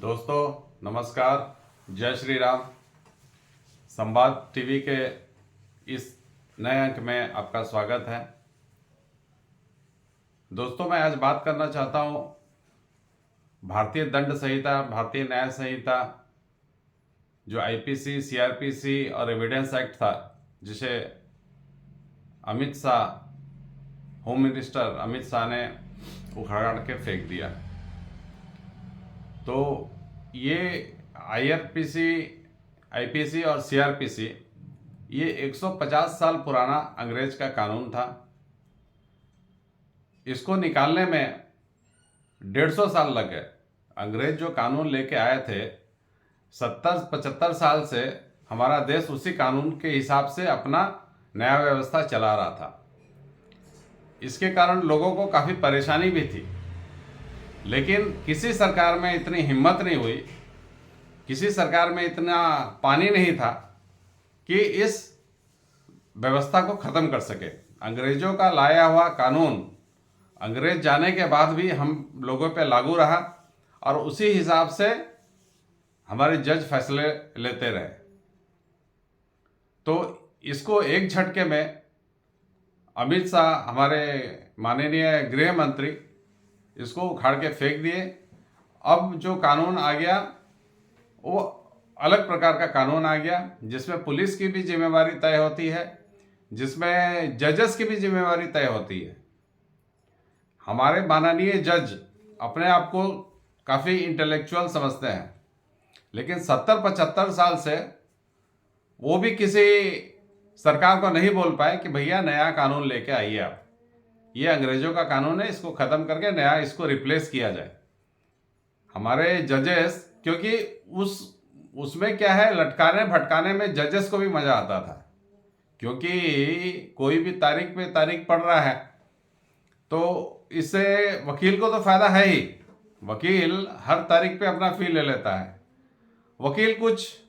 दोस्तों नमस्कार, जय श्री राम। संवाद टीवी के इस नए अंक में आपका स्वागत है। दोस्तों मैं आज बात करना चाहता हूँ भारतीय दंड संहिता, भारतीय न्याय संहिता, जो आईपीसी, सीआरपीसी और एविडेंस एक्ट था, जिसे अमित शाह, होम मिनिस्टर अमित शाह ने उखाड़ के फेंक दिया। तो ये आईपीसी और सीआरपीसी ये 150 साल पुराना अंग्रेज का कानून था। इसको निकालने में 150 साल लग गए। अंग्रेज जो कानून लेके आए थे 70-75 साल से हमारा देश उसी कानून के हिसाब से अपना न्याय व्यवस्था चला रहा था। इसके कारण लोगों को काफ़ी परेशानी भी थी, लेकिन किसी सरकार में इतनी हिम्मत नहीं हुई, किसी सरकार में इतना पानी नहीं था कि इस व्यवस्था को ख़त्म कर सके। अंग्रेजों का लाया हुआ कानून अंग्रेज जाने के बाद भी हम लोगों पे लागू रहा और उसी हिसाब से हमारे जज फैसले लेते रहे। तो इसको एक झटके में अमित शाह, हमारे माननीय गृह मंत्री, इसको उखाड़ के फेंक दिए। अब जो कानून आ गया वो अलग प्रकार का कानून आ गया, जिसमें पुलिस की भी जिम्मेवारी तय होती है, जिसमें जजेस की भी जिम्मेवारी तय होती है। हमारे माननीय जज अपने आप को काफ़ी इंटेलेक्चुअल समझते हैं, लेकिन 70-75 साल से वो भी किसी सरकार को नहीं बोल पाए कि भैया नया कानून लेके आइए आप, ये अंग्रेजों का कानून है, इसको ख़त्म करके नया इसको रिप्लेस किया जाए। हमारे जजेस, क्योंकि उसमें क्या है, लटकाने भटकाने में जजेस को भी मज़ा आता था, क्योंकि कोई भी तारीख पे तारीख पढ़ रहा है तो इससे वकील को तो फ़ायदा है ही। वकील हर तारीख पे अपना फी ले लेता है। वकील कुछ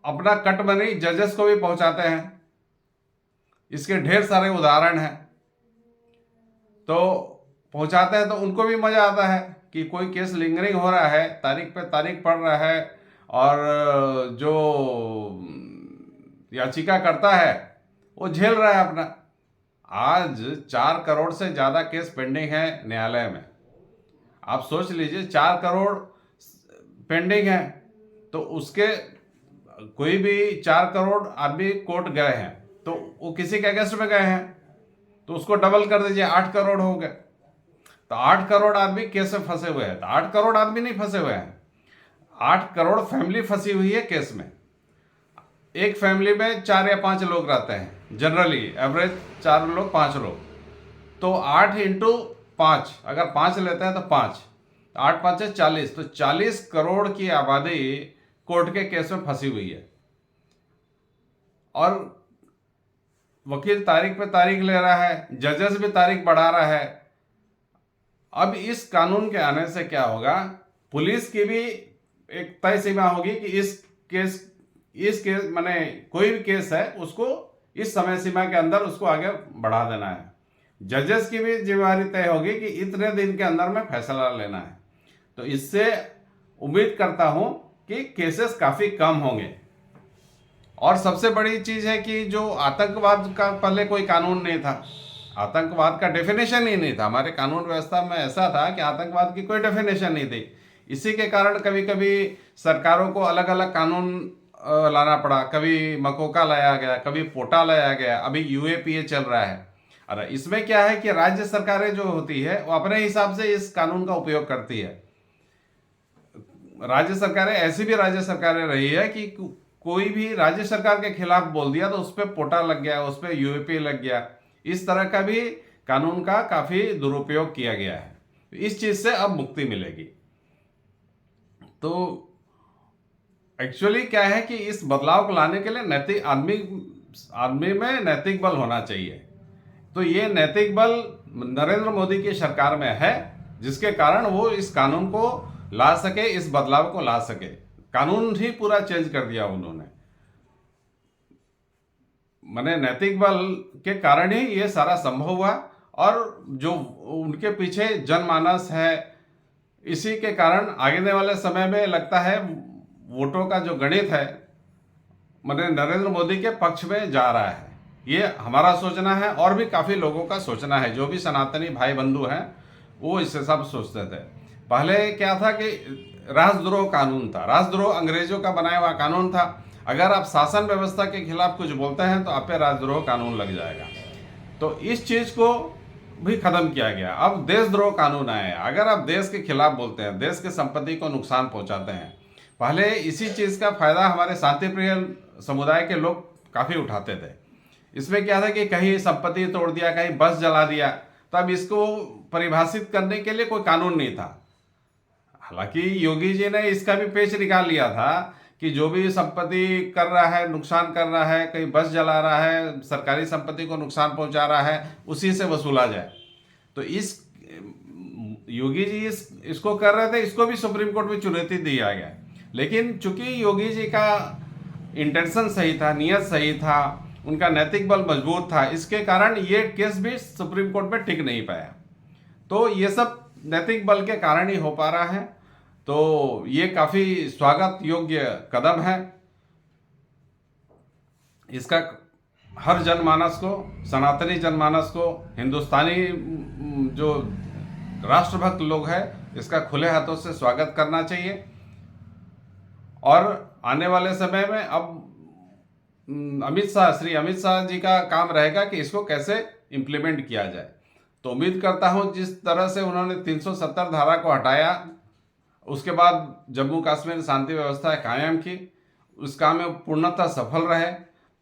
अपना कट मनी जजेस को भी पहुंचाते हैं। इसके ढेर सारे उदाहरण हैं। तो पहुंचाते हैं तो उनको भी मज़ा आता है कि कोई केस लिंगरिंग हो रहा है, तारीख पे तारीख पड़ रहा है, और जो याचिका करता है वो झेल रहा है अपना। आज 4 करोड़ से ज़्यादा केस पेंडिंग है न्यायालय में। आप सोच लीजिए, 4 करोड़ पेंडिंग है, तो उसके कोई भी 4 करोड़ आदमी कोर्ट गए हैं तो वो किसी के अगेंस्ट में गए हैं, तो उसको डबल कर दीजिए, 8 करोड़ हो गए। तो 8 करोड़ आदमी केस में फंसे हुए हैं। तो 8 करोड़ आदमी नहीं फंसे हुए हैं, 8 करोड़ फैमिली फंसी हुई है केस में। एक फैमिली में 4 या 5 लोग रहते हैं, जनरली एवरेज 4 लोग 5 लोग। तो 8 इंटू 5, अगर 5 लेते हैं तो 5, 8 5 है 40, तो 40 करोड़ की आबादी कोर्ट के केस में फंसी हुई है। और वकील तारीख पे तारीख ले रहा है, जजेस भी तारीख बढ़ा रहा है। अब इस कानून के आने से क्या होगा, पुलिस की भी एक तय सीमा होगी कि इस केस माने कोई भी केस है उसको इस समय सीमा के अंदर उसको आगे बढ़ा देना है। जजेस की भी जिम्मेवारी तय होगी कि इतने दिन के अंदर में फैसला लेना है। तो इससे उम्मीद करता हूं कि केसेस काफ़ी कम होंगे। और सबसे बड़ी चीज़ है कि जो आतंकवाद का पहले कोई कानून नहीं था, आतंकवाद का डेफिनेशन ही नहीं था। हमारे कानून व्यवस्था में ऐसा था कि आतंकवाद की कोई डेफिनेशन नहीं थी। इसी के कारण कभी कभी सरकारों को अलग अलग कानून लाना पड़ा। कभी मकोका लाया गया, कभी पोटा लाया गया, अभी यूएपीए चल रहा है। अरे इसमें क्या है कि राज्य सरकारें जो होती है वो अपने हिसाब से इस कानून का उपयोग करती है। राज्य सरकारें, ऐसी भी राज्य सरकारें रही है कि कोई भी राज्य सरकार के खिलाफ बोल दिया तो उस पर पोटा लग गया, उस पर यूएपीए लग गया। इस तरह का भी कानून का काफ़ी दुरुपयोग किया गया है। इस चीज़ से अब मुक्ति मिलेगी। तो एक्चुअली क्या है कि इस बदलाव को लाने के लिए नैतिक आदमी में नैतिक बल होना चाहिए। तो ये नैतिक बल नरेंद्र मोदी की सरकार में है, जिसके कारण वो इस कानून को ला सके, इस बदलाव को ला सके। कानून ही पूरा चेंज कर दिया उन्होंने। मैंने नैतिक बल के कारण ही ये सारा संभव हुआ। और जो उनके पीछे जनमानस है, इसी के कारण आगे वाले समय में लगता है वोटों का जो गणित है मतलब नरेंद्र मोदी के पक्ष में जा रहा है। ये हमारा सोचना है और भी काफ़ी लोगों का सोचना है। जो भी सनातनी भाई बंधु हैं वो इस हिसाब से सोचते थे। पहले क्या था कि राजद्रोह कानून था, राजद्रोह अंग्रेजों का बनाया हुआ कानून था। अगर आप शासन व्यवस्था के खिलाफ कुछ बोलते हैं तो आप पे राजद्रोह कानून लग जाएगा। तो इस चीज़ को भी खत्म किया गया। अब देशद्रोह कानून आया है। अगर आप देश के खिलाफ बोलते हैं, देश की संपत्ति को नुकसान पहुंचाते हैं, पहले इसी चीज़ का फायदा हमारे शांतिप्रिय समुदाय के लोग काफ़ी उठाते थे। इसमें क्या था कि कहीं संपत्ति तोड़ दिया, कहीं बस जला दिया, तब इसको परिभाषित करने के लिए कोई कानून नहीं था। हालांकि योगी जी ने इसका भी पेच निकाल लिया था कि जो भी संपत्ति कर रहा है, नुकसान कर रहा है, कहीं बस जला रहा है, सरकारी संपत्ति को नुकसान पहुंचा रहा है, उसी से वसूला जाए। तो इस योगी जी इसको कर रहे थे, इसको भी सुप्रीम कोर्ट में चुनौती दिया गया। लेकिन चूंकि योगी जी का इंटेंशन सही था, नियत सही था, उनका नैतिक बल मजबूत था, इसके कारण ये केस भी सुप्रीम कोर्ट में टिक नहीं पाया। तो ये सब नैतिक बल के कारण ही हो पा रहा है। तो ये काफ़ी स्वागत योग्य कदम है। इसका हर जनमानस को, सनातनी जनमानस को, हिंदुस्तानी जो राष्ट्रभक्त लोग हैं, इसका खुले हाथों से स्वागत करना चाहिए। और आने वाले समय में अब श्री अमित शाह जी का काम रहेगा कि इसको कैसे इम्प्लीमेंट किया जाए। तो उम्मीद करता हूं जिस तरह से उन्होंने 370 धारा को हटाया, उसके बाद जम्मू कश्मीर शांति व्यवस्था कायम की, उस काम में पूर्णतः सफल रहे।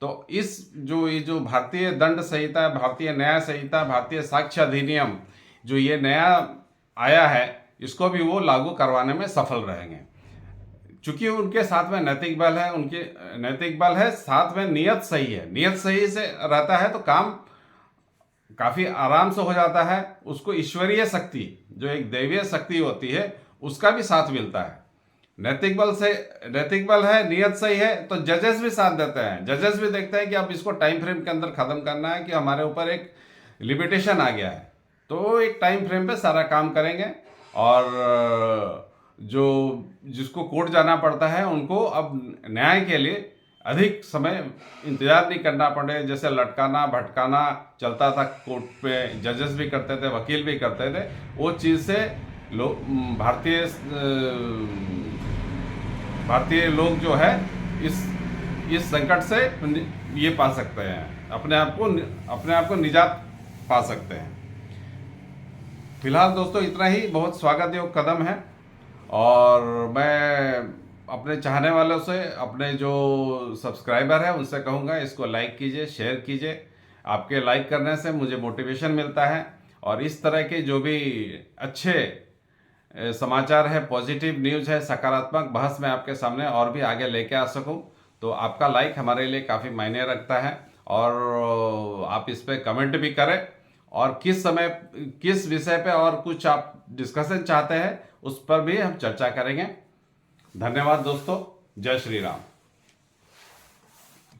तो ये जो भारतीय दंड संहिता, भारतीय न्याय संहिता, भारतीय साक्ष्य अधिनियम जो ये नया आया है, इसको भी वो लागू करवाने में सफल रहेंगे। चूंकि उनके साथ में नैतिक बल है, उनके नैतिक बल है, साथ में नियत सही है। नियत सही से रहता है तो काम काफ़ी आराम से हो जाता है। उसको ईश्वरीय शक्ति, जो एक दैवीय शक्ति होती है, उसका भी साथ मिलता है। नैतिक बल है, नियत सही है, तो जजेस भी साथ देते हैं। जजेस भी देखते हैं कि अब इसको टाइम फ्रेम के अंदर ख़त्म करना है, कि हमारे ऊपर एक लिमिटेशन आ गया है, तो एक टाइम फ्रेम पे सारा काम करेंगे। और जो जिसको कोर्ट जाना पड़ता है, उनको अब न्याय के लिए अधिक समय इंतजार नहीं करना पड़े। जैसे लटकाना भटकाना चलता था कोर्ट पे, जजेस भी करते थे, वकील भी करते थे, वो चीज़ से भारतीय लोग जो है इस संकट से ये पा सकते हैं, अपने आप को निजात पा सकते हैं। फिलहाल दोस्तों इतना ही बहुत स्वागत योग्य कदम है। और मैं अपने चाहने वालों से, अपने जो सब्सक्राइबर हैं, उनसे कहूँगा इसको लाइक कीजिए, शेयर कीजिए। आपके लाइक करने से मुझे मोटिवेशन मिलता है, और इस तरह के जो भी अच्छे समाचार है, पॉजिटिव न्यूज़ है, सकारात्मक बहस मैं आपके सामने और भी आगे लेके आ सकूं, तो आपका लाइक हमारे लिए काफ़ी मायने रखता है। और आप इस पर कमेंट भी करें, और किस विषय पे और कुछ आप डिस्कशन चाहते हैं, उस पर भी हम चर्चा करेंगे। धन्यवाद दोस्तों। जय श्री राम।